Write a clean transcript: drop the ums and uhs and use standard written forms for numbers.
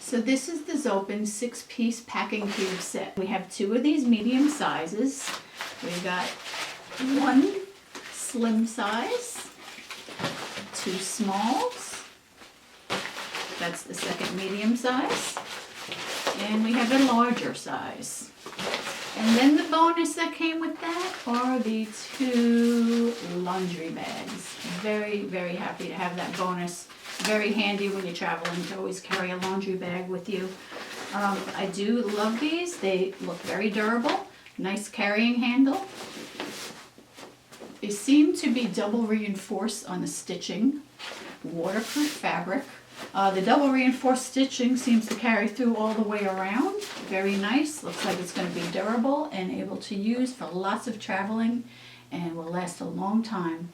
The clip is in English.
So this is the Zoppen 6-piece packing cube set. We have 2 of these medium sizes. We've got 1 slim size, 2 smalls. That's the second medium size. And we have a larger size. And then the bonus that came with that are the 2 laundry bags. Very, very happy to have that bonus. Very handy when you're traveling to always carry a laundry bag with you. I do love these. They look very durable. Nice carrying handle. They seem to be double reinforced on the stitching. Waterproof fabric. The double reinforced stitching seems to carry through all the way around. Very nice. Looks like it's going to be durable and able to use for lots of traveling and will last a long time.